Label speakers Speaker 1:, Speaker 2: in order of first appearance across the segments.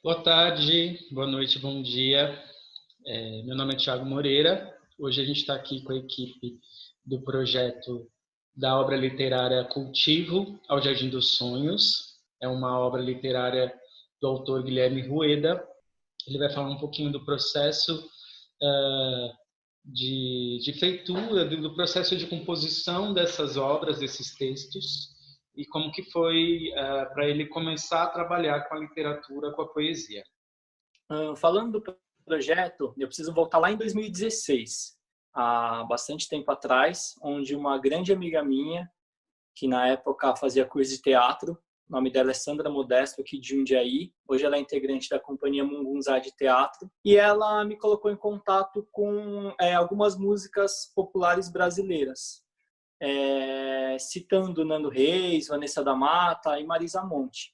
Speaker 1: Boa tarde, boa noite, bom dia. Meu nome é Thiago Moreira. Hoje a gente está aqui com a equipe do projeto da obra literária Cultivo ao Jardim dos Sonhos. É uma obra literária do autor Guilherme Rueda. Ele vai falar um pouquinho do processo de feitura, do processo de composição dessas obras, desses textos, e como que foi para ele começar a trabalhar com a literatura, com a poesia.
Speaker 2: Falando do projeto, eu preciso voltar lá em 2016, há bastante tempo atrás, onde uma grande amiga minha, que na época fazia curso de teatro, o nome dela é Sandra Modesto, aqui de Jundiaí. Hoje ela é integrante da companhia Mungunzá de Teatro. E ela me colocou em contato com algumas músicas populares brasileiras, citando Nando Reis, Vanessa da Mata e Marisa Monte.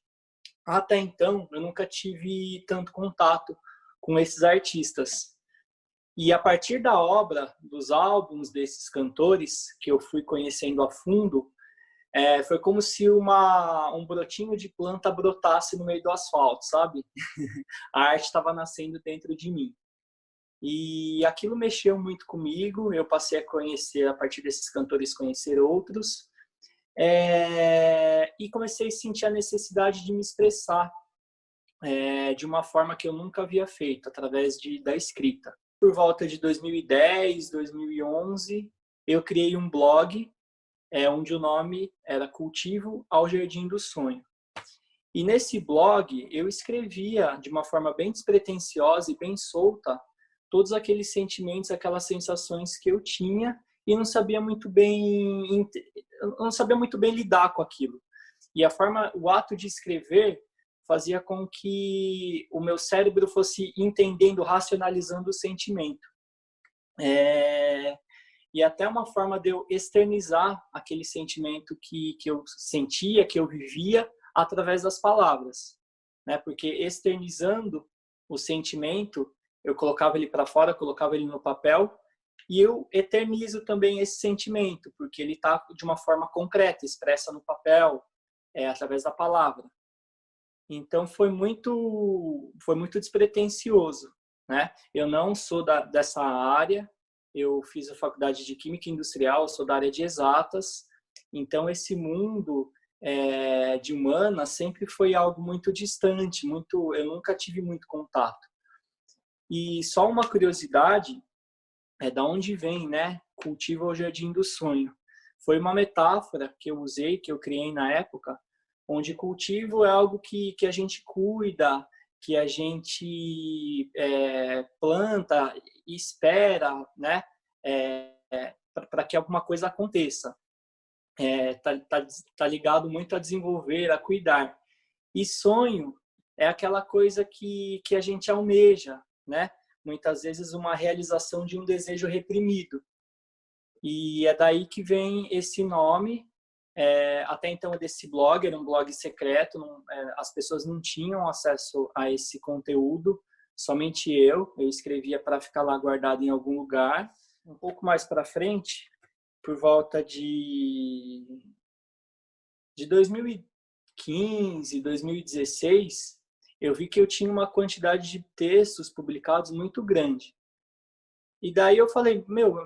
Speaker 2: Até então, eu nunca tive tanto contato com esses artistas. E a partir da obra, dos álbuns desses cantores, que eu fui conhecendo a fundo, foi como se um brotinho de planta brotasse no meio do asfalto, sabe? A arte estava nascendo dentro de mim. E aquilo mexeu muito comigo, eu passei a conhecer, a partir desses cantores, conhecer outros. E comecei a sentir a necessidade de me expressar de uma forma que eu nunca havia feito, através da escrita. Por volta de 2010, 2011, eu criei um blog, onde o nome era Cultivo ao Jardim do Sonho. E nesse blog eu escrevia de uma forma bem despretensiosa e bem solta todos aqueles sentimentos, aquelas sensações que eu tinha e não sabia muito bem lidar com aquilo. E o ato de escrever fazia com que o meu cérebro fosse entendendo, racionalizando o sentimento. E até uma forma de eu externizar aquele sentimento que eu sentia, que eu vivia, através das palavras, né? Porque externizando o sentimento, eu colocava ele para fora, colocava ele no papel, e eu eternizo também esse sentimento, porque ele está de uma forma concreta, expressa no papel, através da palavra. Então foi muito despretensioso, né? Eu não sou dessa área, eu fiz a faculdade de Química Industrial, sou da área de exatas, então esse mundo de humanas sempre foi algo muito distante, eu nunca tive muito contato. E só uma curiosidade, da onde vem, né? Cultivo ao Jardim do Sonho. Foi uma metáfora que eu usei, que eu criei na época, onde cultivo é algo que a gente cuida, que a gente planta e espera, né? Para que alguma coisa aconteça. Tá ligado muito a desenvolver, a cuidar. E sonho é aquela coisa que a gente almeja, né? Muitas vezes uma realização de um desejo reprimido. E é daí que vem esse nome. Até então desse blog, era um blog secreto, as pessoas não tinham acesso a esse conteúdo, somente eu escrevia para ficar lá guardado em algum lugar. Um pouco mais para frente, por volta de 2015, 2016, eu vi que eu tinha uma quantidade de textos publicados muito grande. E daí eu falei,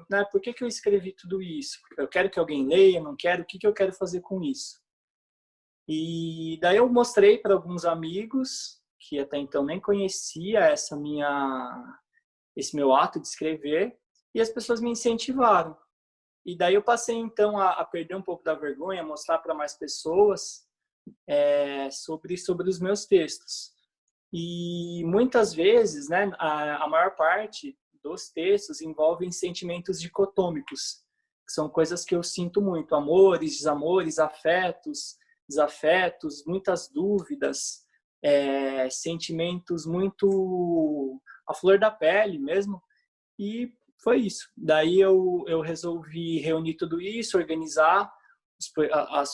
Speaker 2: né, por que eu escrevi tudo isso? Eu quero que alguém leia, não quero, o que eu quero fazer com isso? E daí eu mostrei para alguns amigos, que até então nem conhecia esse meu ato de escrever, e as pessoas me incentivaram. E daí eu passei então a perder um pouco da vergonha, mostrar para mais pessoas sobre os meus textos. E muitas vezes, né, a maior parte dos textos envolvem sentimentos dicotômicos, que são coisas que eu sinto muito: amores, desamores, afetos, desafetos, muitas dúvidas, sentimentos muito à flor da pele mesmo. E foi isso. Daí eu resolvi reunir tudo isso, organizar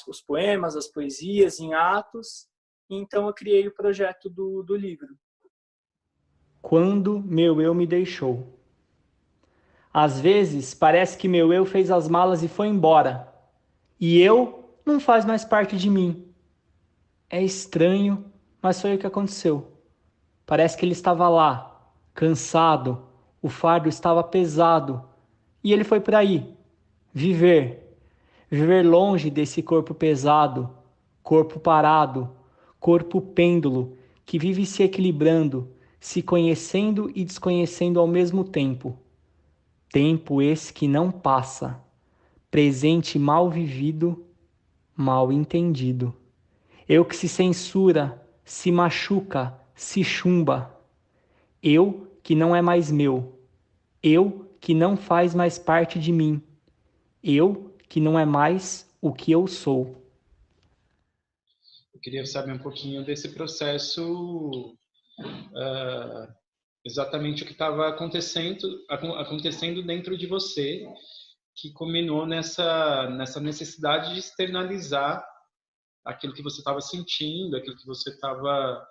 Speaker 2: os poemas, as poesias em atos. E então eu criei o projeto do livro.
Speaker 3: Quando meu eu me deixou. Às vezes parece que meu eu fez as malas e foi embora. E eu não faz mais parte de mim. É estranho, mas foi o que aconteceu. Parece que ele estava lá, cansado, o fardo estava pesado, e ele foi para aí, viver, viver longe desse corpo pesado, corpo parado, corpo pêndulo, que vive se equilibrando, se conhecendo e desconhecendo ao mesmo tempo. Tempo esse que não passa, presente mal vivido, mal entendido. Eu que se censura, se machuca, se chumba. Eu que não é mais meu. Eu que não faz mais parte de mim. Eu que não é mais o que eu sou.
Speaker 1: Eu queria saber um pouquinho desse processo, exatamente o que estava acontecendo dentro de você, que culminou nessa necessidade de externalizar aquilo que você estava sentindo, aquilo que você estava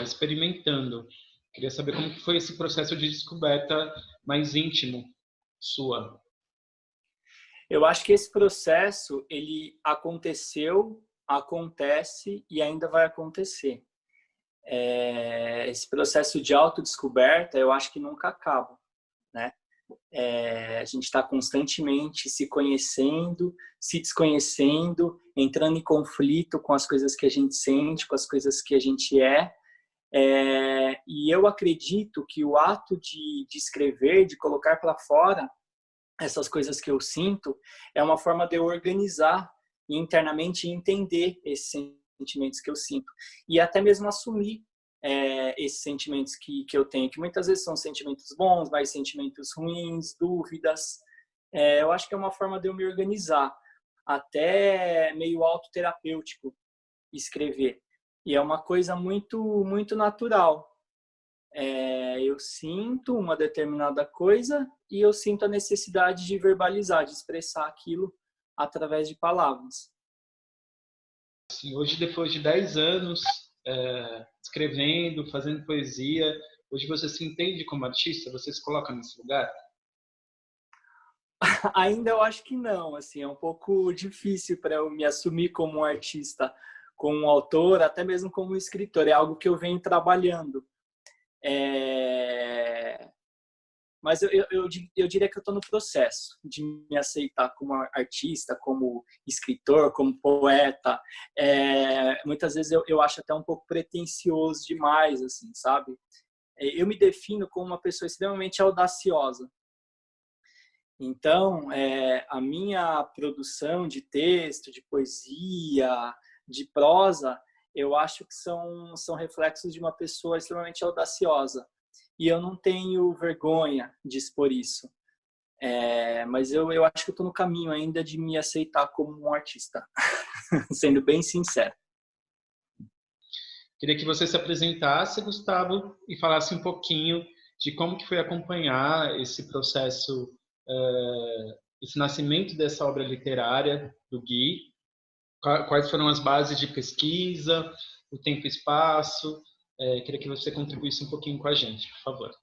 Speaker 1: experimentando. Queria saber como que foi esse processo de descoberta mais íntimo sua.
Speaker 2: Eu acho que esse processo, ele aconteceu, acontece e ainda vai acontecer. Esse processo de autodescoberta, eu acho que nunca acaba, né? A gente está constantemente se conhecendo, se desconhecendo, entrando em conflito com as coisas que a gente sente, com as coisas que a gente é. E eu acredito que o ato de escrever, de colocar para fora essas coisas que eu sinto, é uma forma de eu organizar internamente e entender esses sentimentos que eu sinto. E até mesmo assumir esses sentimentos que eu tenho, que muitas vezes são sentimentos bons, mas sentimentos ruins, dúvidas. Eu acho que é uma forma de eu me organizar, até meio autoterapêutico escrever. E é uma coisa muito, muito natural. Eu sinto uma determinada coisa e eu sinto a necessidade de verbalizar, de expressar aquilo através de palavras.
Speaker 1: Assim, hoje, depois de 10 anos escrevendo, fazendo poesia, hoje você se entende como artista? Você se coloca nesse lugar?
Speaker 2: Ainda eu acho que não, assim, é um pouco difícil para eu me assumir como um artista, como um autor, até mesmo como um escritor. É algo que eu venho trabalhando. Mas eu diria que eu estou no processo de me aceitar como artista, como escritor, como poeta. Muitas vezes eu acho até um pouco pretensioso demais, assim, sabe? Eu me defino como uma pessoa extremamente audaciosa. Então, a minha produção de texto, de poesia, de prosa, eu acho que são reflexos de uma pessoa extremamente audaciosa. E eu não tenho vergonha de expor isso. Mas eu acho que eu estou no caminho ainda de me aceitar como um artista, sendo bem sincero.
Speaker 1: Queria que você se apresentasse, Gustavo, e falasse um pouquinho de como que foi acompanhar esse processo, esse nascimento dessa obra literária do Gui, quais foram as bases de pesquisa, o tempo e espaço. Queria que você contribuísse um pouquinho com a gente, por favor.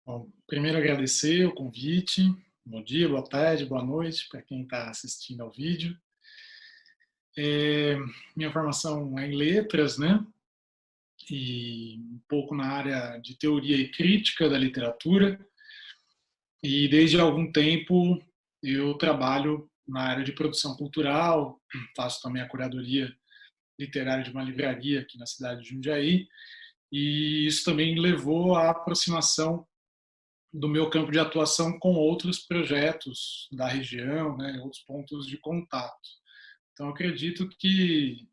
Speaker 4: Bom, primeiro agradecer o convite. Bom dia, boa tarde, boa noite para quem está assistindo ao vídeo. Minha formação é em letras, né? E um pouco na área de teoria e crítica da literatura. E desde algum tempo eu trabalho na área de produção cultural, faço também a curadoria literária de uma livraria aqui na cidade de Jundiaí. E isso também levou à aproximação do meu campo de atuação com outros projetos da região, né, outros pontos de contato. Então, eu acredito que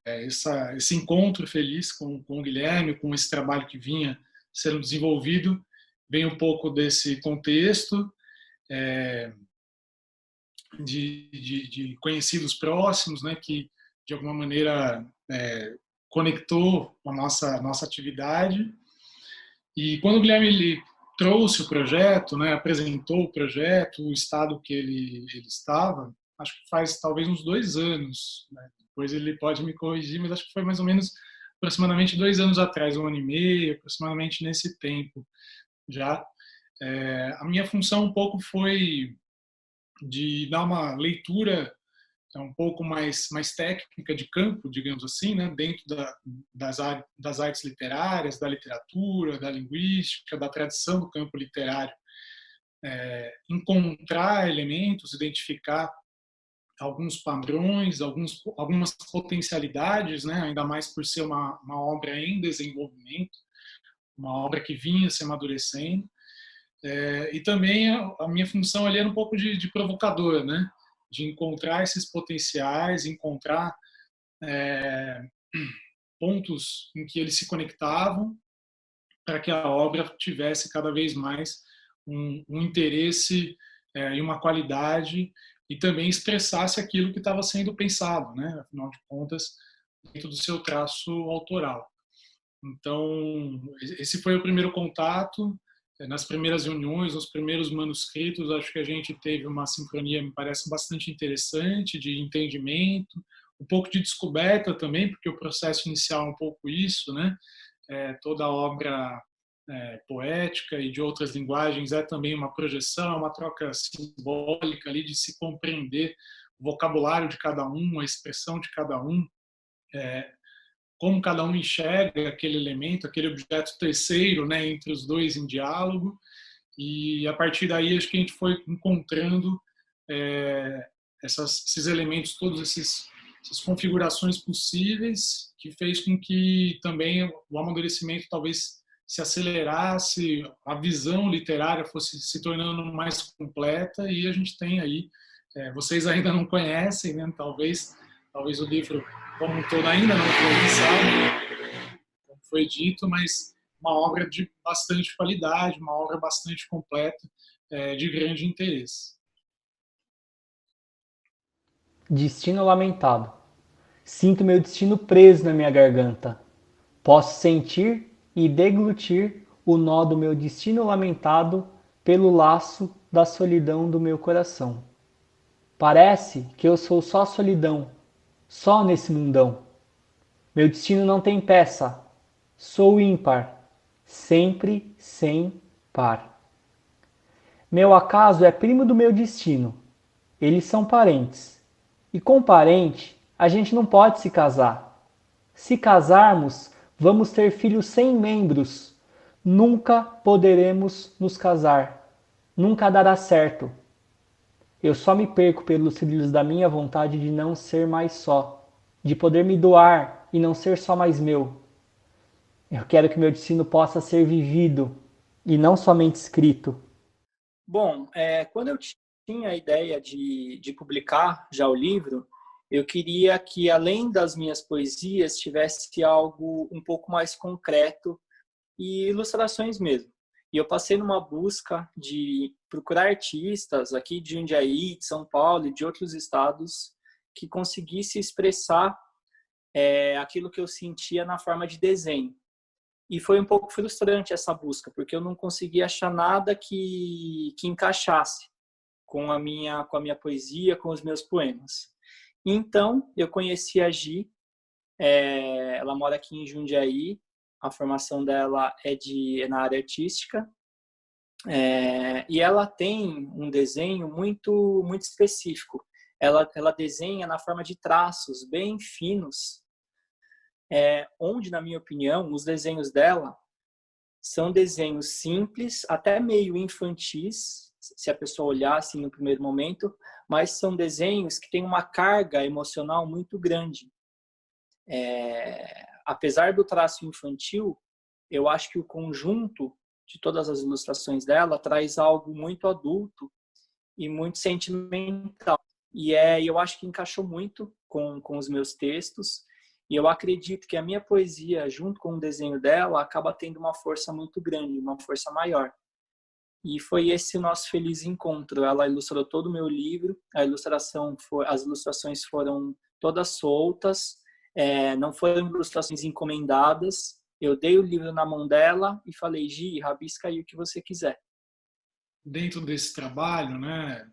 Speaker 4: esse encontro feliz com o Guilherme, com esse trabalho que vinha sendo desenvolvido, vem um pouco desse contexto de conhecidos próximos, né, que de alguma maneira conectou a nossa atividade. E quando o Guilherme trouxe o projeto, né, apresentou o projeto, o estado que ele estava, acho que faz talvez uns 2 anos, né? Depois ele pode me corrigir, mas acho que foi mais ou menos aproximadamente 2 anos atrás, 1 ano e meio, aproximadamente nesse tempo já. A minha função um pouco foi de dar uma leitura é um pouco mais técnica de campo, digamos assim, né? Dentro das artes literárias, da literatura, da linguística, da tradição do campo literário. Encontrar elementos, identificar alguns padrões, algumas potencialidades, né? Ainda mais por ser uma obra em desenvolvimento, uma obra que vinha se amadurecendo. E também a minha função ali era um pouco de provocador, né? De encontrar esses potenciais, encontrar pontos em que eles se conectavam para que a obra tivesse cada vez mais um interesse e uma qualidade, e também expressasse aquilo que estava sendo pensado, né? Afinal de contas, dentro do seu traço autoral. Então, esse foi o primeiro contato. Nas primeiras reuniões, nos primeiros manuscritos, acho que a gente teve uma sincronia, me parece, bastante interessante, de entendimento, um pouco de descoberta também, porque o processo inicial é um pouco isso, né? Toda a obra poética e de outras linguagens é também uma projeção, uma troca simbólica ali de se compreender o vocabulário de cada um, a expressão de cada um, como cada um enxerga aquele elemento, aquele objeto terceiro, né, entre os dois em diálogo, e a partir daí acho que a gente foi encontrando esses elementos, todas essas configurações possíveis, que fez com que também o amadurecimento talvez se acelerasse, a visão literária fosse se tornando mais completa, e a gente tem aí, vocês ainda não conhecem, né, talvez o livro como um todo ainda não foi lançado, como foi dito, mas uma obra de bastante qualidade, uma obra bastante completa, de grande interesse.
Speaker 3: Destino lamentado. Sinto meu destino preso na minha garganta. Posso sentir e deglutir o nó do meu destino lamentado pelo laço da solidão do meu coração. Parece que eu sou só solidão, só nesse mundão. Meu destino não tem peça, sou ímpar, sempre sem par. Meu acaso é primo do meu destino, eles são parentes. E com parente, a gente não pode se casar. Se casarmos, vamos ter filhos sem membros. Nunca poderemos nos casar. Nunca dará certo. Eu só me perco pelos trilhos da minha vontade de não ser mais só, de poder me doar e não ser só mais meu. Eu quero que meu destino possa ser vivido e não somente escrito.
Speaker 2: Bom, quando eu tinha a ideia de publicar já o livro, eu queria que, além das minhas poesias, tivesse algo um pouco mais concreto e ilustrações mesmo. E eu passei numa busca de procurar artistas aqui de Jundiaí, de São Paulo e de outros estados que conseguisse expressar aquilo que eu sentia na forma de desenho. E foi um pouco frustrante essa busca, porque eu não conseguia achar nada que encaixasse com a minha poesia, com os meus poemas. Então, eu conheci a Gi, ela mora aqui em Jundiaí, a formação dela é na área artística, e ela tem um desenho muito, muito específico. Ela desenha na forma de traços bem finos, onde, na minha opinião, os desenhos dela são desenhos simples, até meio infantis, se a pessoa olhar assim no primeiro momento, mas são desenhos que têm uma carga emocional muito grande. Apesar do traço infantil, eu acho que o conjunto de todas as ilustrações dela traz algo muito adulto e muito sentimental. E eu acho que encaixou muito com os meus textos. E eu acredito que a minha poesia, junto com o desenho dela, acaba tendo uma força muito grande, uma força maior. E foi esse o nosso feliz encontro. Ela ilustrou todo o meu livro, as ilustrações foram todas soltas, não foram ilustrações encomendadas. Eu dei o livro na mão dela e falei, Gi, rabisca aí o que você quiser.
Speaker 4: Dentro desse trabalho, né,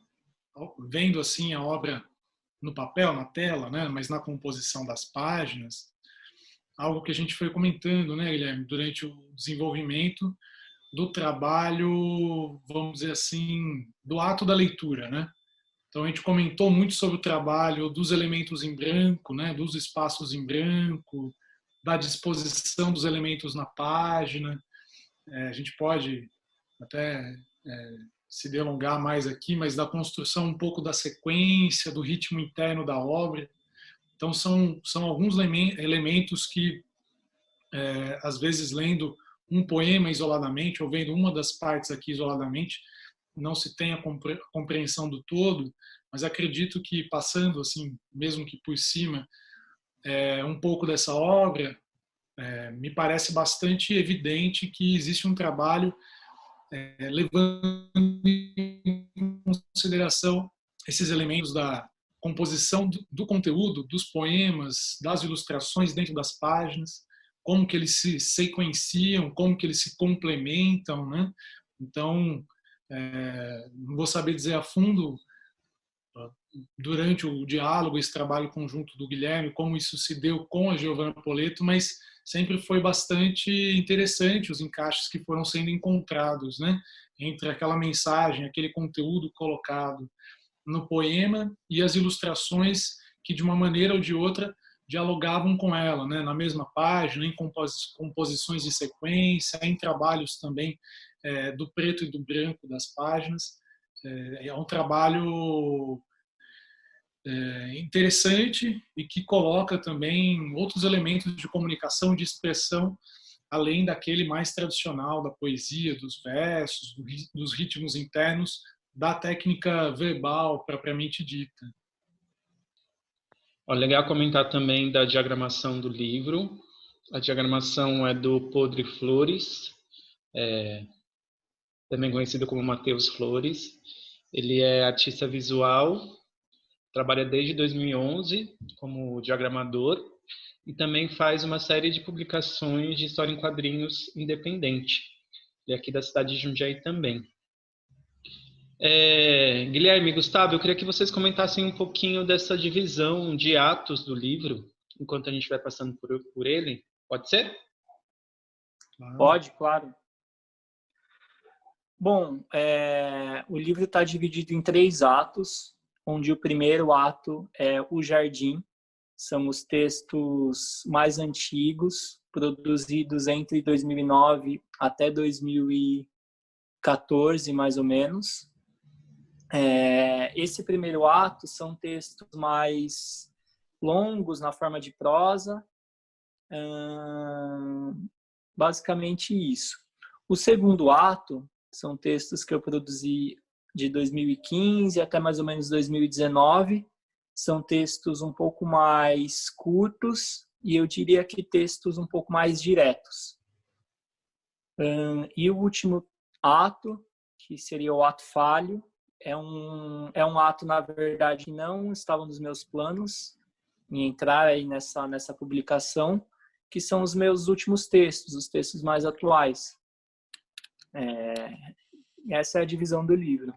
Speaker 4: vendo assim a obra no papel, na tela, né, mas na composição das páginas, algo que a gente foi comentando, né, Guilherme, durante o desenvolvimento do trabalho, vamos dizer assim, do ato da leitura, né? Então a gente comentou muito sobre o trabalho dos elementos em branco, né, dos espaços em branco, da disposição dos elementos na página. A gente pode até se delongar mais aqui, mas da construção um pouco da sequência, do ritmo interno da obra. Então são alguns elementos que, às vezes, lendo um poema isoladamente, ou vendo uma das partes aqui isoladamente, não se tem a compreensão do todo, mas acredito que, passando, assim, mesmo que por cima, um pouco dessa obra, me parece bastante evidente que existe um trabalho levando em consideração esses elementos da composição do conteúdo, dos poemas, das ilustrações dentro das páginas, como que eles se sequenciam, como que eles se complementam, né? Então, não vou saber dizer a fundo, durante o diálogo, esse trabalho conjunto do Guilherme, como isso se deu com a Giovanna Poletto, mas sempre foi bastante interessante os encaixes que foram sendo encontrados, né? Entre aquela mensagem, aquele conteúdo colocado no poema e as ilustrações que, de uma maneira ou de outra, dialogavam com ela, né? Na mesma página, em composições de sequência, em trabalhos também do preto e do branco das páginas. É um trabalho interessante e que coloca também outros elementos de comunicação, de expressão, além daquele mais tradicional da poesia, dos versos, dos ritmos internos, da técnica verbal propriamente dita.
Speaker 1: Legal comentar também da diagramação do livro. A diagramação é do Podre Flores, também conhecido como Matheus Flores. Ele é artista visual, trabalha desde 2011 como diagramador e também faz uma série de publicações de história em quadrinhos independente. E aqui da cidade de Jundiaí também. Guilherme e Gustavo, eu queria que vocês comentassem um pouquinho dessa divisão de atos do livro, enquanto a gente vai passando por ele. Pode ser?
Speaker 2: Pode, claro. Bom, o livro está dividido em 3 atos, onde o primeiro ato é o Jardim. São os textos mais antigos, produzidos entre 2009 até 2014, mais ou menos. Esse primeiro ato são textos mais longos na forma de prosa, basicamente isso. O segundo ato são textos que eu produzi de 2015 até mais ou menos 2019, são textos um pouco mais curtos e eu diria que textos um pouco mais diretos. E o último ato, que seria o ato falho, é um ato, na verdade, que não estava nos meus planos em entrar aí nessa publicação, que são os meus últimos textos, os textos mais atuais. Essa é a divisão do livro.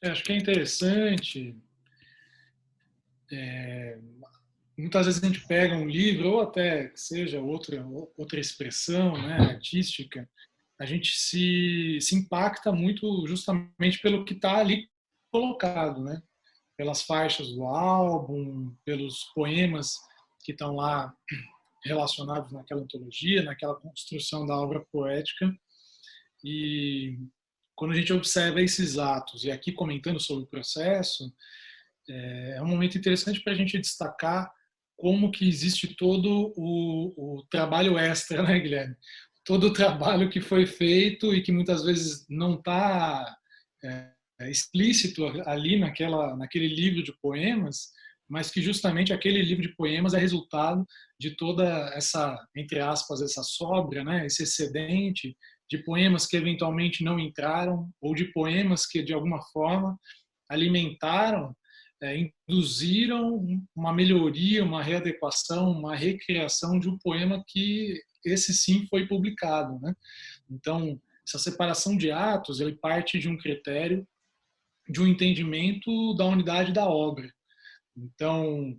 Speaker 4: Acho que é interessante. Muitas vezes a gente pega um livro, ou até que seja outra expressão, né, artística, a gente se impacta muito justamente pelo que está ali colocado, né? Pelas faixas do álbum, pelos poemas que estão lá relacionados naquela antologia, naquela construção da obra poética. E quando a gente observa esses atos, e aqui comentando sobre o processo, é um momento interessante para a gente destacar como que existe todo o trabalho extra, né, Guilherme? Todo o trabalho que foi feito e que muitas vezes não está explícito ali naquele livro de poemas, mas que justamente aquele livro de poemas é resultado de toda essa, entre aspas, essa sobra, né, esse excedente de poemas que eventualmente não entraram ou de poemas que de alguma forma alimentaram, induziram uma melhoria, uma readequação, uma recriação de um poema que esse sim foi publicado, né? Então, essa separação de atos, ele parte de um critério, de um entendimento da unidade da obra. Então,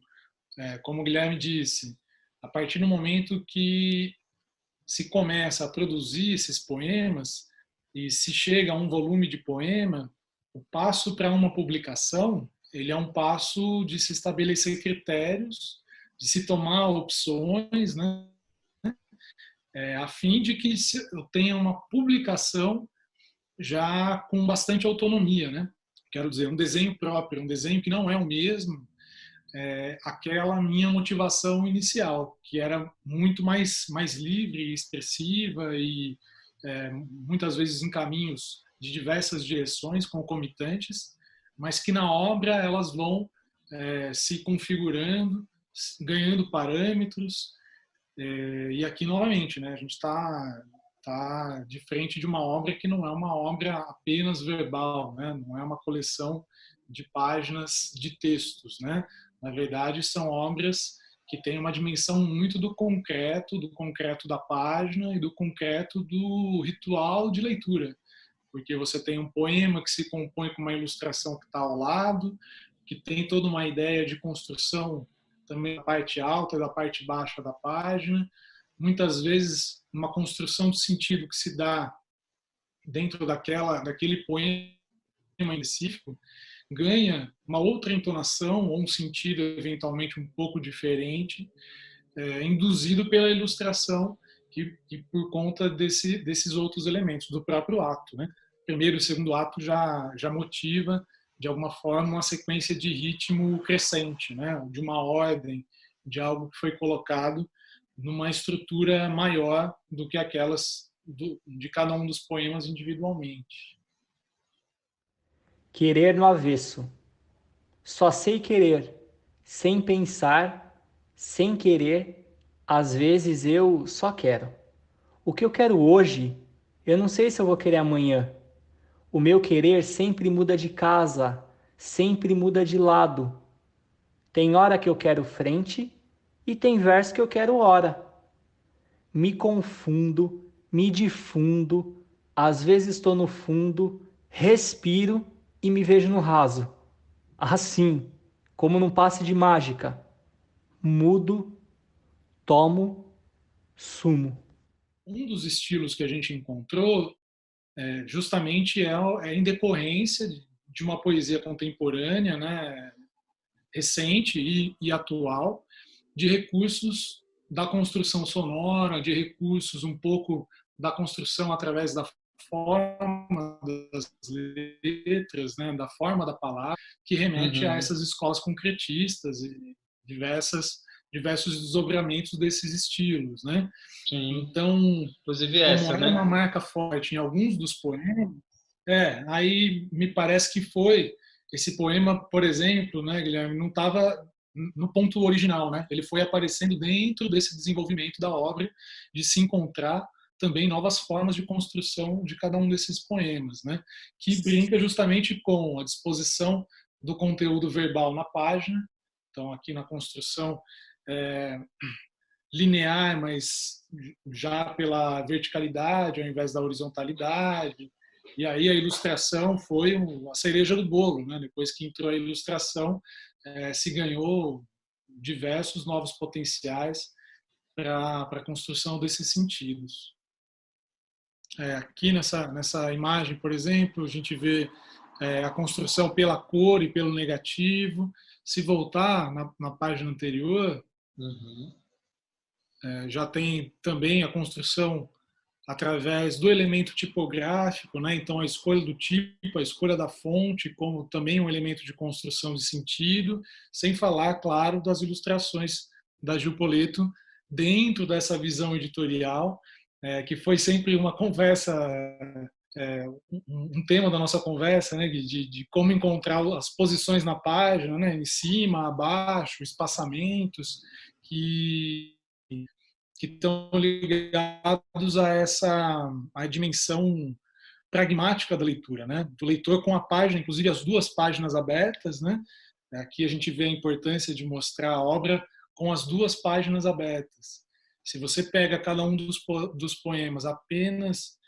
Speaker 4: como o Guilherme disse, a partir do momento que se começa a produzir esses poemas, E se chega a um volume de poema, o passo para uma publicação, ele é um passo de se estabelecer critérios, de se tomar opções, né? A fim de que eu tenha uma publicação já com bastante autonomia, né? Quero dizer, um desenho próprio, um desenho que não é o mesmo, aquela minha motivação inicial, que era muito mais livre, expressiva e muitas vezes em caminhos de diversas direções concomitantes, mas que na obra elas vão se configurando, ganhando parâmetros. E aqui novamente, né, a gente está de frente de uma obra que não é uma obra apenas verbal, né, não é uma coleção de páginas de textos, né. Na verdade, são obras que têm uma dimensão muito do concreto da página e do concreto do ritual de leitura, porque você tem um poema que se compõe com uma ilustração que está ao lado, que tem toda uma ideia de construção também da parte alta e da parte baixa da página, muitas vezes uma construção de sentido que se dá dentro daquele poema específico, ganha uma outra entonação ou um sentido eventualmente um pouco diferente, induzido pela ilustração que por conta desses outros elementos do próprio ato, né? O primeiro e o segundo ato já motiva de alguma forma uma sequência de ritmo crescente, né? De uma ordem, de algo que foi colocado numa estrutura maior do que aquelas de cada um dos poemas individualmente.
Speaker 3: Querer no avesso. Só sei querer, sem pensar, sem querer, às vezes eu só quero. O que eu quero hoje, eu não sei se eu vou querer amanhã. O meu querer sempre muda de casa, sempre muda de lado. Tem hora que eu quero frente e tem verso que eu quero hora. Me confundo, me difundo, às vezes estou no fundo, respiro e me vejo no raso. Assim, como num passe de mágica, mudo, tomo, sumo.
Speaker 4: Um dos estilos que a gente encontrou justamente em decorrência de uma poesia contemporânea, né, recente e atual, de recursos da construção sonora, de recursos um pouco da construção através da forma das letras, né, da forma da palavra, que remete a essas escolas concretistas e diversos desdobramentos desses estilos, né?
Speaker 1: Sim.
Speaker 4: Então,
Speaker 1: inclusive
Speaker 4: como
Speaker 1: essa,
Speaker 4: era
Speaker 1: né?
Speaker 4: uma marca forte em alguns dos poemas, aí me parece que foi esse poema, por exemplo, né, Guilherme, não estava no ponto original, né? Ele foi aparecendo dentro desse desenvolvimento da obra, de se encontrar também novas formas de construção de cada um desses poemas, né? Que brinca justamente com a disposição do conteúdo verbal na página. Então, aqui na construção linear, mas já pela verticalidade ao invés da horizontalidade. E aí a ilustração foi a cereja do bolo, né? Depois que entrou a ilustração, se ganhou diversos novos potenciais para a construção desses sentidos. Aqui nessa imagem, por exemplo, a gente vê a construção pela cor e pelo negativo. Se voltar na página anterior, já tem também a construção através do elemento tipográfico, né? Então a escolha do tipo, a escolha da fonte, como também um elemento de construção de sentido, sem falar, claro, das ilustrações da Gil Poleto dentro dessa visão editorial, que foi sempre uma conversa, um tema da nossa conversa, né? De como encontrar as posições na página, né? Em cima, abaixo, espaçamentos que estão ligados a dimensão pragmática da leitura, né? Do leitor com a página, inclusive as duas páginas abertas, né? Aqui a gente vê a importância de mostrar a obra com as duas páginas abertas. Se você pega cada um dos poemas apenas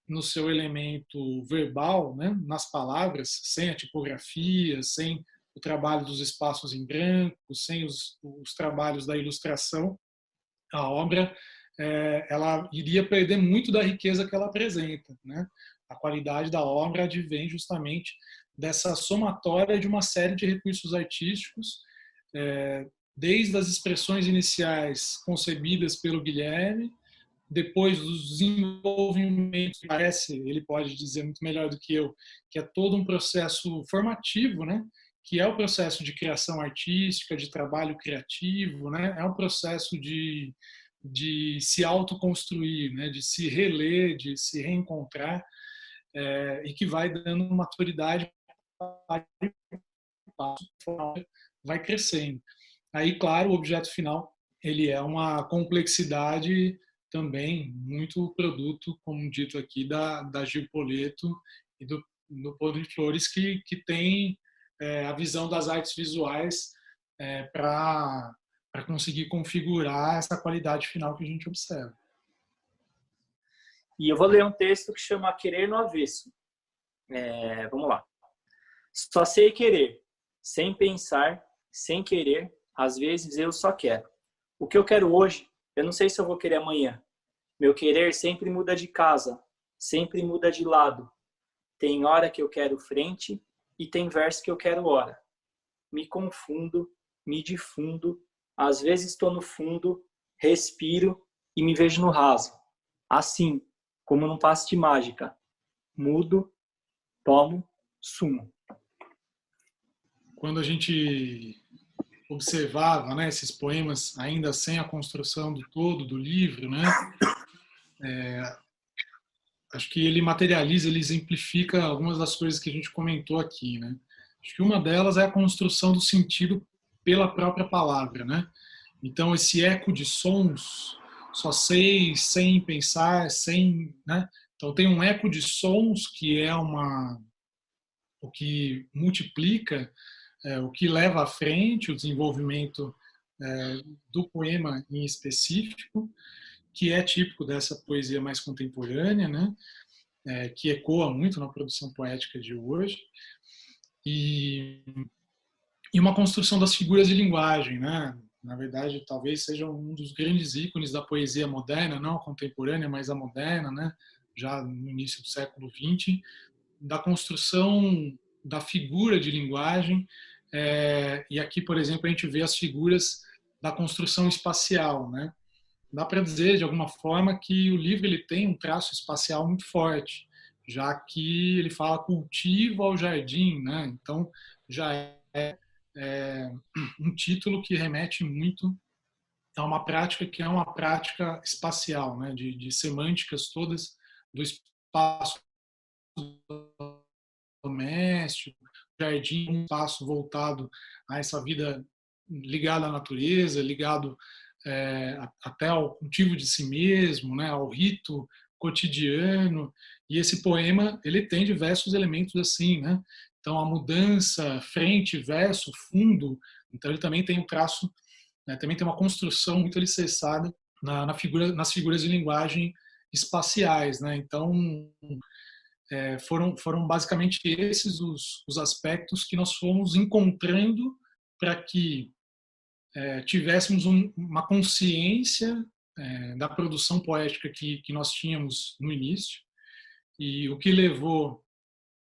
Speaker 4: no seu elemento verbal, né? Nas palavras, sem a tipografia, sem o trabalho dos espaços em branco, sem os trabalhos da ilustração, a obra ela iria perder muito da riqueza que ela apresenta, né? A qualidade da obra advém justamente dessa somatória de uma série de recursos artísticos, desde as expressões iniciais concebidas pelo Guilherme, depois dos desenvolvimentos, parece, ele pode dizer muito melhor do que eu, que é todo um processo formativo, né? Que é o processo de criação artística, de trabalho criativo, né? É um processo de se autoconstruir, né? De se reler, de se reencontrar, e que vai dando maturidade, vai crescendo. Aí, claro, o objeto final ele é uma complexidade também muito produto, como dito aqui, da Gil Poleto e do Podre de Flores, que tem a visão das artes visuais para conseguir configurar essa qualidade final que a gente observa.
Speaker 2: E eu vou ler um texto que chama Querer no Avesso. Vamos lá. Só sei querer, sem pensar, sem querer, às vezes eu só quero. O que eu quero hoje, eu não sei se eu vou querer amanhã. Meu querer sempre muda de casa, sempre muda de lado. Tem hora que eu quero frente e tem verso que eu quero hora. Me confundo, me difundo, às vezes estou no fundo, respiro e me vejo no raso. Assim, como num passe de mágica. Mudo, tomo, sumo.
Speaker 4: Quando a gente observava, né, esses poemas ainda sem a construção do todo do livro, né, acho que ele materializa, ele exemplifica algumas das coisas que a gente comentou aqui, né. Acho que uma delas é a construção do sentido pela própria palavra, né. Então esse eco de sons, só sei, sem pensar, sem, né. Então tem um eco de sons que é o que multiplica, o que leva à frente o desenvolvimento do poema em específico, que é típico dessa poesia mais contemporânea, né? Que ecoa muito na produção poética de hoje, e uma construção das figuras de linguagem, né? Na verdade, talvez seja um dos grandes ícones da poesia moderna, não a contemporânea, mas a moderna, né? Já no início do século XX, da construção da figura de linguagem, e aqui, por exemplo, a gente vê as figuras da construção espacial, né? Dá para dizer, de alguma forma, que o livro ele tem um traço espacial muito forte, já que ele fala cultivo ao jardim, né? Então, já é um título que remete muito a uma prática que é uma prática espacial, né? De semânticas todas do espaço doméstico, jardim, um espaço voltado a essa vida ligada à natureza, ligado até ao cultivo de si mesmo, né, ao rito cotidiano. E esse poema ele tem diversos elementos assim, né? Então a mudança, frente, verso, fundo. Então ele também tem um traço, né, também tem uma construção muito alicerçada nas figuras de linguagem espaciais, né? Então foram basicamente esses os aspectos que nós fomos encontrando para que tivéssemos uma consciência da produção poética que nós tínhamos no início, e o que levou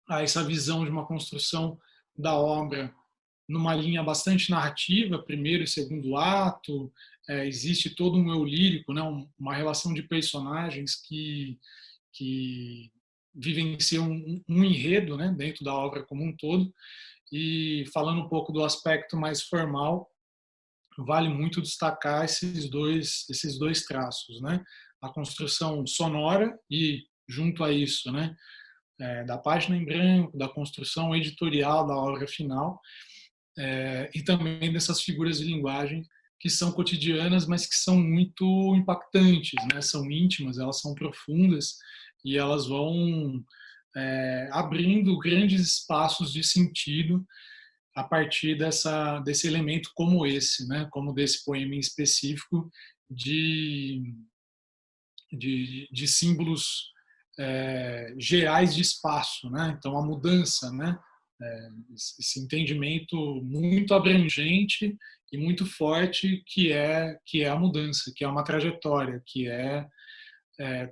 Speaker 4: a essa visão de uma construção da obra numa linha bastante narrativa, primeiro e segundo ato, existe todo um eu lírico, né, uma relação de personagens que vivenciam um enredo, né, dentro da obra como um todo. E falando um pouco do aspecto mais formal, vale muito destacar esses dois traços, né? A construção sonora e, junto a isso, né, da página em branco, da construção editorial da obra final, e também dessas figuras de linguagem que são cotidianas, mas que são muito impactantes, né? São íntimas, elas são profundas e elas vão abrindo grandes espaços de sentido a partir desse elemento como esse, né? Como desse poema em específico de símbolos gerais de espaço, né? Então a mudança, né? Esse entendimento muito abrangente e muito forte que é a mudança, que é uma trajetória, que é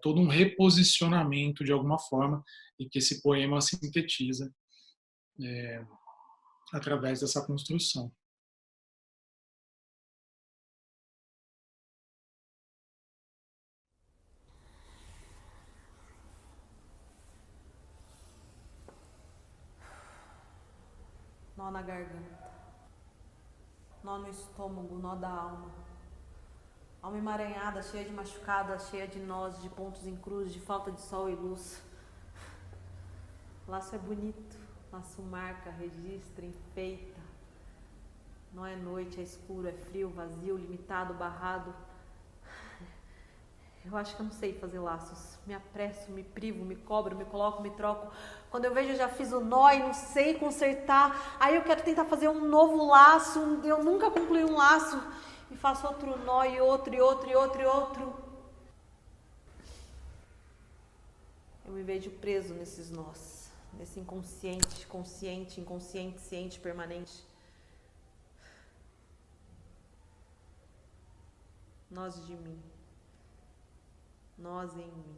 Speaker 4: todo um reposicionamento de alguma forma e que esse poema sintetiza através dessa construção.
Speaker 5: Nó na garganta, nó no estômago, nó da alma. Alma emaranhada, cheia de machucadas, cheia de nós, de pontos em cruz, de falta de sol e luz. Laço é bonito, laço marca, registra, enfeita. Não é noite, é escuro, é frio, vazio, limitado, barrado. Eu acho que eu não sei fazer laços. Me apresso, me privo, me cobro, me coloco, me troco. Quando eu vejo, eu já fiz o nó e não sei consertar. Aí eu quero tentar fazer um novo laço. Eu nunca concluí um laço. E faço outro nó e outro, e outro, e outro, e outro. Eu me vejo preso nesses nós. Nesse inconsciente, consciente, inconsciente, ciente, permanente. Nós de mim. Nós em mim.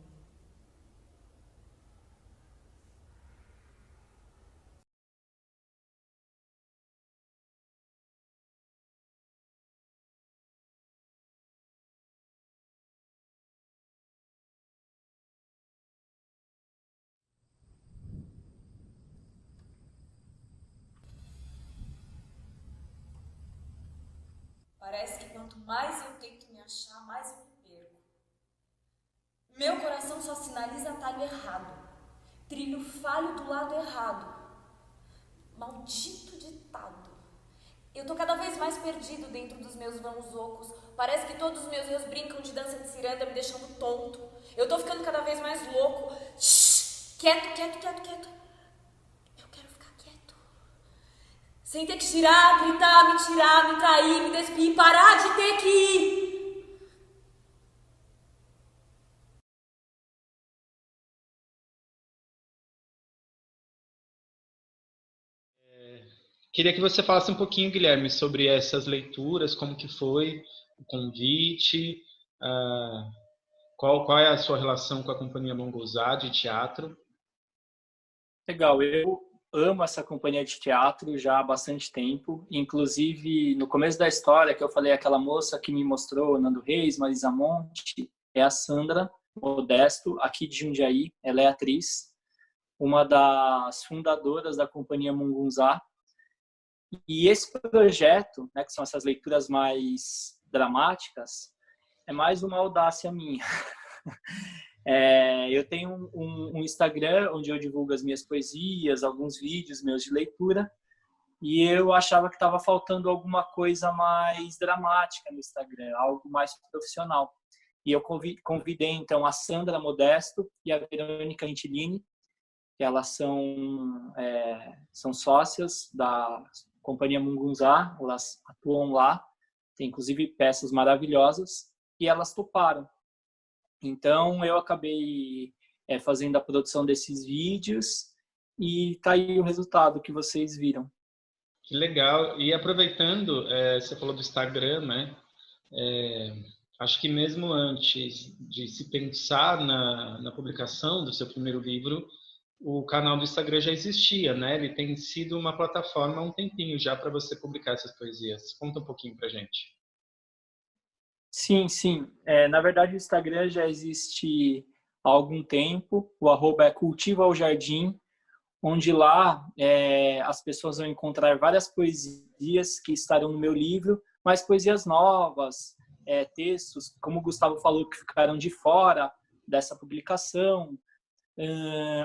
Speaker 6: Parece que quanto mais eu tento me achar, mais eu me perco. Meu coração só sinaliza atalho errado. Trilho falho do lado errado. Maldito ditado. Eu tô cada vez mais perdido dentro dos meus vãos ocos. Parece que todos os meus rios brincam de dança de ciranda, me deixando tonto. Eu tô ficando cada vez mais louco. Shhh! Quieto, quieto, quieto, quieto. Eu quero ficar quieto. Sem ter que girar, gritar, me tirar, me trair, me despir, parar de ter que ir.
Speaker 1: Queria que você falasse um pouquinho, Guilherme, sobre essas leituras, como que foi o convite, qual é a sua relação com a Companhia Monguzá de teatro?
Speaker 2: Legal, eu amo essa companhia de teatro já há bastante tempo. Inclusive, no começo da história que eu falei, aquela moça que me mostrou, Nando Reis, Marisa Monte, é a Sandra Modesto, aqui de Jundiaí. Ela é atriz, uma das fundadoras da Companhia Mungunzá. E esse projeto, né, que são essas leituras mais dramáticas, é mais uma audácia minha. Eu tenho um Instagram onde eu divulgo as minhas poesias, alguns vídeos meus de leitura, e eu achava que estava faltando alguma coisa mais dramática no Instagram, algo mais profissional. E eu convidei, então, a Sandra Modesto e a Verônica Gentilini, que elas são sócias da Companhia Mungunzá, elas atuam lá, tem inclusive peças maravilhosas, e elas toparam. Então, eu acabei fazendo a produção desses vídeos e tá aí o resultado que vocês viram.
Speaker 1: Que legal. E aproveitando, você falou do Instagram, né? Acho que mesmo antes de se pensar na publicação do seu primeiro livro, o canal do Instagram já existia, né? Ele tem sido uma plataforma há um tempinho já para você publicar essas poesias. Conta um pouquinho pra gente.
Speaker 2: Sim, sim. Na verdade, o Instagram já existe há algum tempo. O @ é Cultivo ao Jardim, onde lá as pessoas vão encontrar várias poesias que estarão no meu livro, mas poesias novas, textos, como o Gustavo falou, que ficaram de fora dessa publicação.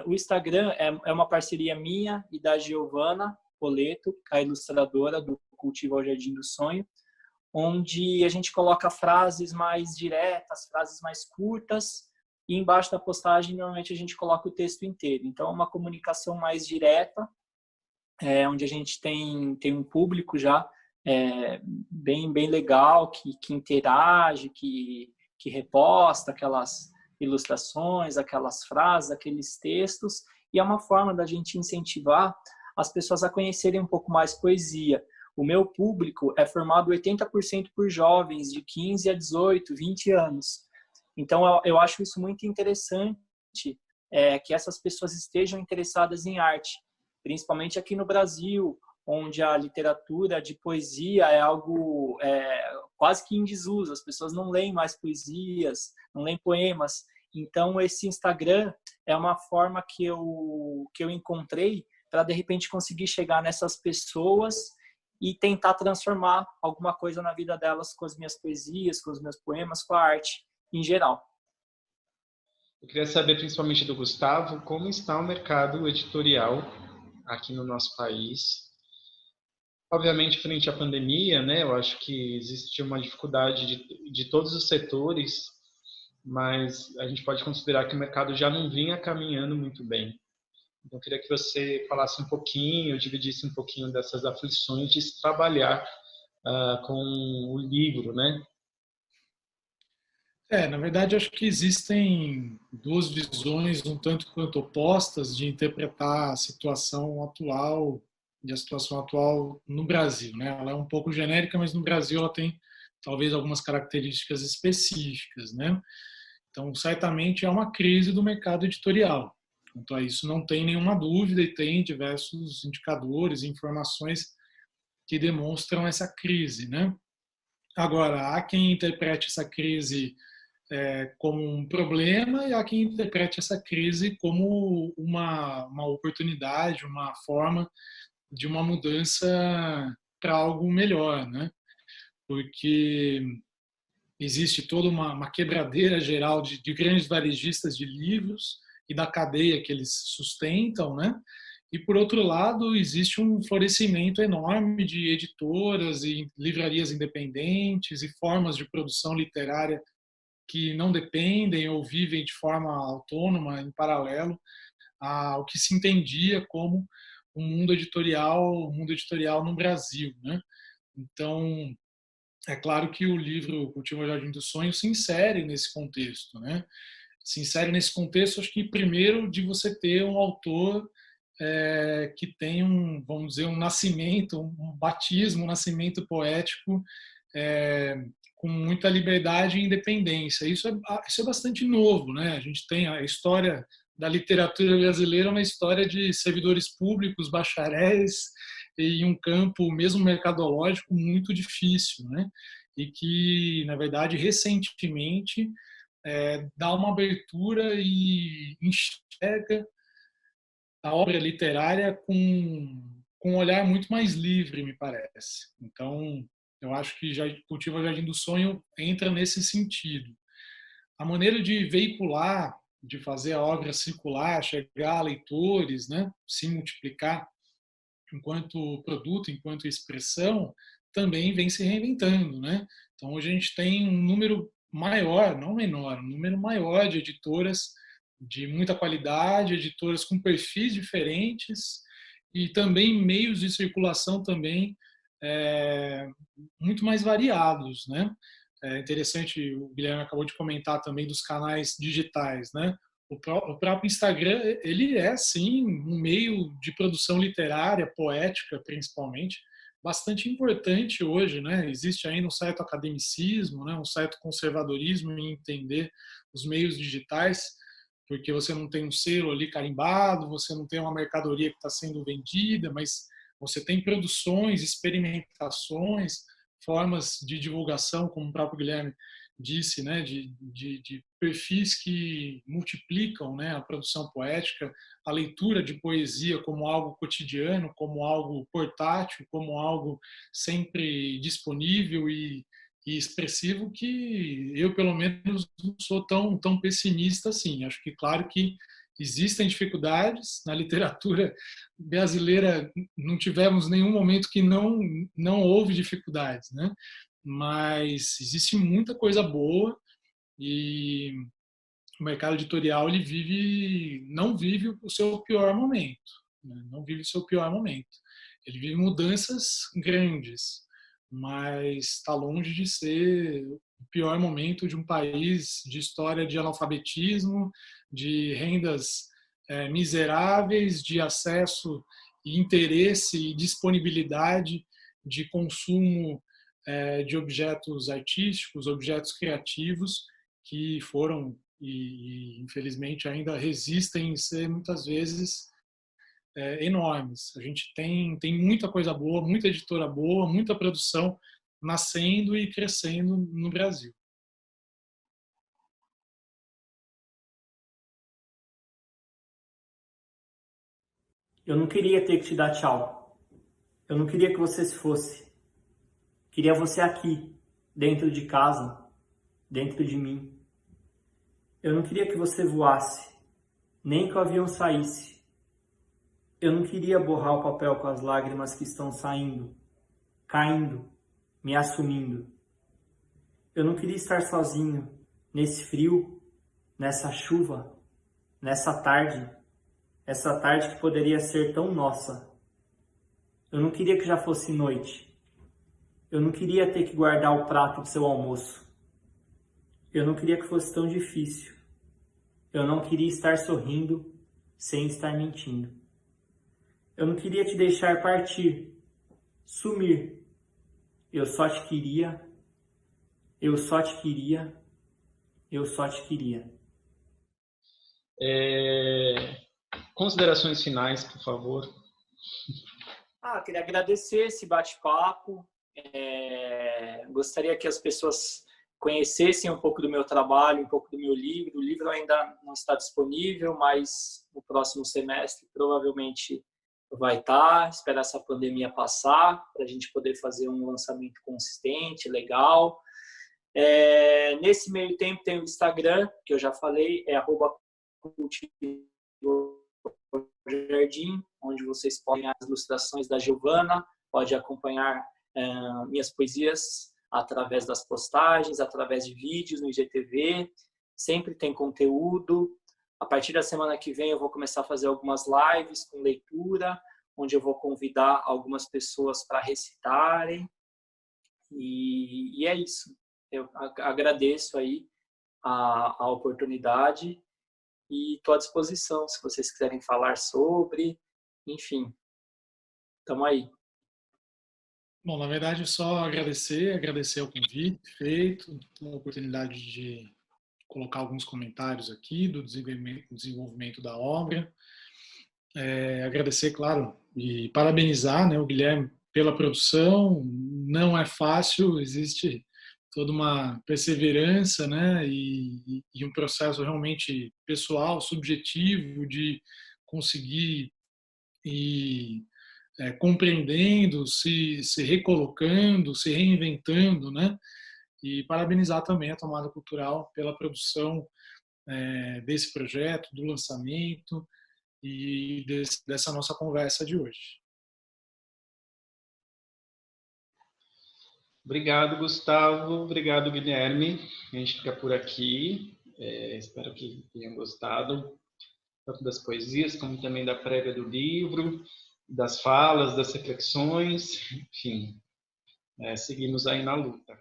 Speaker 2: O Instagram é uma parceria minha e da Giovana Poleto, a ilustradora do Cultivo ao Jardim do Sonho, onde a gente coloca frases mais diretas, frases mais curtas, e embaixo da postagem normalmente a gente coloca o texto inteiro. Então é uma comunicação mais direta, onde a gente tem um público já bem legal, que interage, que reposta aquelas ilustrações, aquelas frases, aqueles textos, e é uma forma da gente incentivar as pessoas a conhecerem um pouco mais poesia. O meu público é formado 80% por jovens de 15 a 18, 20 anos. Então, eu acho isso muito interessante, que essas pessoas estejam interessadas em arte, principalmente aqui no Brasil, onde a literatura de poesia é algo quase que em desuso. As pessoas não leem mais poesias, não leem poemas. Então, esse Instagram é uma forma que eu encontrei para, de repente, conseguir chegar nessas pessoas e tentar transformar alguma coisa na vida delas com as minhas poesias, com os meus poemas, com a arte em geral.
Speaker 1: Eu queria saber, principalmente do Gustavo, como está o mercado editorial aqui no nosso país. Obviamente, frente à pandemia, né, eu acho que existe uma dificuldade de todos os setores, mas a gente pode considerar que o mercado já não vinha caminhando muito bem. Então, eu queria que você falasse um pouquinho, dividisse um pouquinho dessas aflições de se trabalhar com o livro, né?
Speaker 4: Na verdade, acho que existem duas visões um tanto quanto opostas de interpretar a situação atual e a situação atual no Brasil, né? Ela é um pouco genérica, mas no Brasil ela tem talvez algumas características específicas, né? Então, certamente é uma crise do mercado editorial. Quanto a isso, não tem nenhuma dúvida e tem diversos indicadores e informações que demonstram essa crise, né? Agora, há quem interprete essa crise como um problema e há quem interprete essa crise como uma oportunidade, uma forma de uma mudança para algo melhor, né? Porque existe toda uma quebradeira geral de grandes varejistas de livros e da cadeia que eles sustentam, né? E, por outro lado, existe um florescimento enorme de editoras e livrarias independentes e formas de produção literária que não dependem ou vivem de forma autônoma, em paralelo ao que se entendia como o mundo editorial no Brasil, né? Então, é claro que o livro Cultivo ao Jardim do Sonho se insere nesse contexto, né? Se insere nesse contexto, acho que primeiro de você ter um autor que tem vamos dizer, um nascimento, um batismo, um nascimento poético com muita liberdade e independência. Isso é bastante novo, né? A gente tem a história da literatura brasileira, uma história de servidores públicos, bacharéis, em um campo mesmo mercadológico muito difícil, né? E que, na verdade, recentemente dá uma abertura e enxerga a obra literária com um olhar muito mais livre, me parece. Então, eu acho que Cultivo ao Jardim do Sonho entra nesse sentido. A maneira de veicular, de fazer a obra circular, chegar a leitores, né, se multiplicar enquanto produto, enquanto expressão, também vem se reinventando, né? Então, hoje a gente tem um número maior, não menor, um número maior de editoras de muita qualidade, editoras com perfis diferentes e também meios de circulação também muito mais variados, né? É interessante, o Guilherme acabou de comentar também dos canais digitais, né? O próprio Instagram, ele é, sim, um meio de produção literária, poética, principalmente, bastante importante hoje, né? Existe ainda um certo academicismo, né? Um certo conservadorismo em entender os meios digitais, porque você não tem um selo ali carimbado, você não tem uma mercadoria que está sendo vendida, mas você tem produções, experimentações, formas de divulgação, como o próprio Guilherme disse, né, de perfis que multiplicam, né, a produção poética, a leitura de poesia como algo cotidiano, como algo portátil, como algo sempre disponível e expressivo, que eu, pelo menos, não sou tão pessimista assim. Acho que, claro que existem dificuldades na literatura brasileira, não tivemos nenhum momento que não houve dificuldades, né? Mas existe muita coisa boa e o mercado editorial não vive o seu pior momento, né? Não vive o seu pior momento. Ele vive mudanças grandes, mas está longe de ser o pior momento de um país de história de analfabetismo, de rendas miseráveis, de acesso e interesse e disponibilidade de consumo de objetos artísticos, objetos criativos, que foram e infelizmente ainda resistem em ser muitas vezes enormes. A gente tem muita coisa boa, muita editora boa, muita produção nascendo e crescendo no Brasil.
Speaker 3: Eu não queria ter que te dar tchau. Eu não queria que você se fosse. Queria você aqui, dentro de casa, dentro de mim. Eu não queria que você voasse, nem que o avião saísse. Eu não queria borrar o papel com as lágrimas que estão saindo, caindo, me assumindo. Eu não queria estar sozinho, nesse frio, nessa chuva, nessa tarde, essa tarde que poderia ser tão nossa. Eu não queria que já fosse noite. Eu não queria ter que guardar o prato do seu almoço. Eu não queria que fosse tão difícil. Eu não queria estar sorrindo sem estar mentindo. Eu não queria te deixar partir, sumir. Eu só te queria, eu só te queria, eu só te queria.
Speaker 1: Considerações finais, por favor.
Speaker 2: Queria agradecer esse bate-papo. Gostaria que as pessoas conhecessem um pouco do meu trabalho, um pouco do meu livro. O livro ainda não está disponível, mas no próximo semestre provavelmente vai estar. Esperar essa pandemia passar para a gente poder fazer um lançamento consistente, legal. Nesse meio tempo tem o Instagram, que eu já falei, @cultivojardim, onde vocês podem ver as ilustrações da Giovana, pode acompanhar minhas poesias através das postagens, através de vídeos no IGTV, sempre tem conteúdo. A partir da semana que vem eu vou começar a fazer algumas lives com leitura, onde eu vou convidar algumas pessoas para recitarem, e é isso. Eu agradeço aí a oportunidade e estou à disposição se vocês quiserem falar sobre, enfim, estamos aí.
Speaker 4: Bom, na verdade, só agradecer o convite feito, a oportunidade de colocar alguns comentários aqui do desenvolvimento da obra. Agradecer, claro, e parabenizar, né, o Guilherme pela produção. Não é fácil, existe toda uma perseverança, né, e um processo realmente pessoal, subjetivo, de conseguir ir compreendendo, se recolocando, se reinventando, né? E parabenizar também a Tomada Cultural pela produção desse projeto, do lançamento e dessa nossa conversa de hoje.
Speaker 1: Obrigado, Gustavo. Obrigado, Guilherme. A gente fica por aqui. Espero que tenham gostado tanto das poesias como também da prévia do livro, das falas, das reflexões, enfim, seguimos aí na luta.